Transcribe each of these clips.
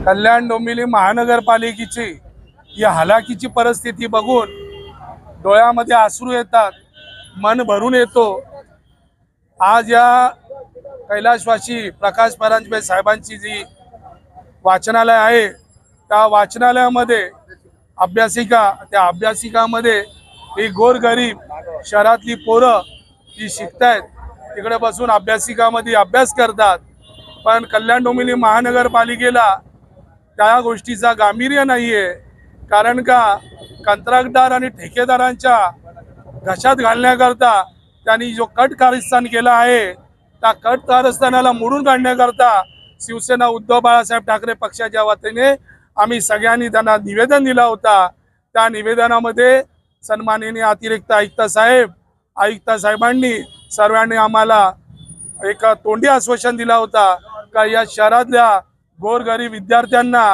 कल्याण डोंबिवली महानगरपालिकेची या हलाखीची परिस्थिती बघून डोळ्यामध्ये अश्रू येतात, मन भरून येतो। आज या कैलासवासी प्रकाश परांजपे साहेबांची जी वाचनालय आहे त्या वाचनालयामध्ये त्या अभ्यासिकामध्ये ही गोरगरीब शहरातली पोरं जी शिकतायत तिकडे बसून अभ्यासिकामध्ये अभ्यास करतात। पण कल्याण डोंबिवली महानगरपालिकेला त्या गोष्टीचा गांभीर्य नाहीये। कारण का कंत्राटदार आणि ठेकेदारांच्या घशात घालण्याकरता त्यांनी जो कट कारस्थान केला आहे त्या कट कारस्थानाला मोडून काढण्याकरता शिवसेना उद्धव बाळासाहेब ठाकरे पक्षाच्या वतीने आम्ही सगळ्यांनी त्यांना निवेदन दिला होता। त्या निवेदनामध्ये सन्माननीय अतिरिक्त आयुक्त साहेबांनी सर्वांनी आम्हाला एक तोंडी आश्वासन दिला होता का या शहरातल्या गोरगरीब विद्यार्थ्यांना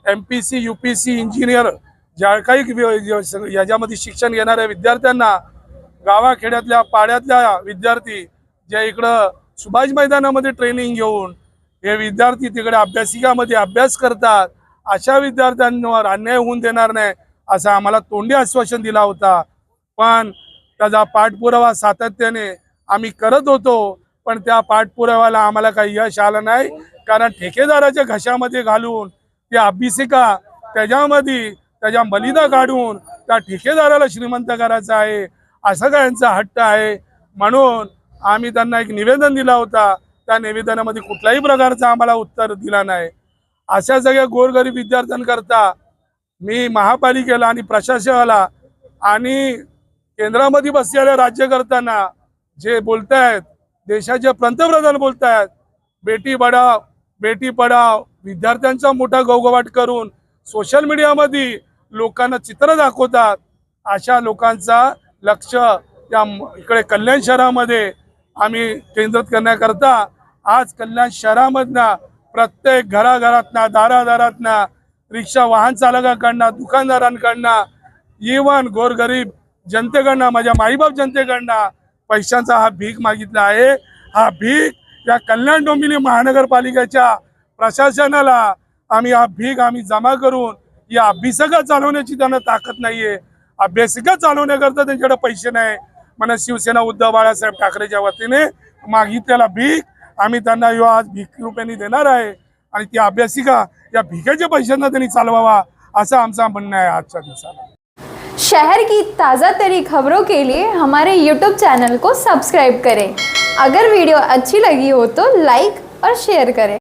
MPC UPC इंजिनियर ज्या काही याच्यामध्ये शिक्षण घेणाऱ्या विद्यार्थ्यांना गावाखेड्यातल्या पाड्यातल्या विद्यार्थी जे इकडं सुभाष मैदानामध्ये ट्रेनिंग घेऊन हे विद्यार्थी तिकडे अभ्यासिकामध्ये अभ्यास करतात, अशा विद्यार्थ्यांवर अन्याय होऊन देणार नाही असं आम्हाला तोंडी आश्वासन दिला होता। पण त्याचा पाठपुरावा सातत्याने आम्ही करत होतो, पण त्या पाठपुराव्याला आम्हाला काही यश आलं नाही। कारण ठेकेदाराच्या घशामध्ये घालून त्या अभ्यासिका त्याच्या मलिदा काढून त्या ठेकेदाराला श्रीमंत करायचं आहे असं त्यांचा हट्ट आहे। म्हणून आम्ही त्यांना एक निवेदन दिला होता, त्या निवेदनामध्ये कुठल्याही प्रकारचं आम्हाला उत्तर दिला नाही। अशा सगळ्या गोरगरीब विद्यार्थ्यांकरता मी महापालिकेला आणि प्रशासनाला आणि केंद्रामध्ये बसलेल्या राज्यकर्त्यांना जे बोलतायत, देशाचे पंतप्रधान बोलतायत बेटी बचाओ बेटी पढाओ, विद्यार्थ्यांचा मोठा गोंगाट करून सोशल मीडियामध्ये लोकांना चित्र दाखवतात, अशा लोकांचा लक्ष त्या इकडे कल्याण शहरामध्ये आम्ही केंद्रित करण्याकरता आज कल्याण शहरामधनं प्रत्येक घराघरातना दारादारातना रिक्षा वाहन चालकांकडनं दुकानदारांकडनं इवन गोरगरीब जनतेकडनं माझ्या माईबाप जनतेकडनं पैशांचा हा भीक मागितला आहे। हा भीक या कल्याण डोंबिवली महानगरपालिकेच्या प्रशासनाला आम्ही जमा करून या अभ्यासिका चालवण्याची त्यांना ताकद नाहीये। अभ्यासिका चालवण्याकरता त्यांच्याकडे पैसे नाही म्हणून शिवसेना उद्धव बाळासाहेब ठाकरेच्या वतीने मागितलेला भीक आम्ही त्यांना आज भीक रूपाने देणार आहे आणि ती अभ्यासिका या भिकेच्या पैशांना त्यांनी चालवावा असं आमचा म्हणणं आहे। आजच्या दिवसाला शहर की ताज़ा तरी खबरों के लिए हमारे YouTube चैनल को सब्सक्राइब करें। अगर वीडियो अच्छी लगी हो तो लाइक और शेयर करें।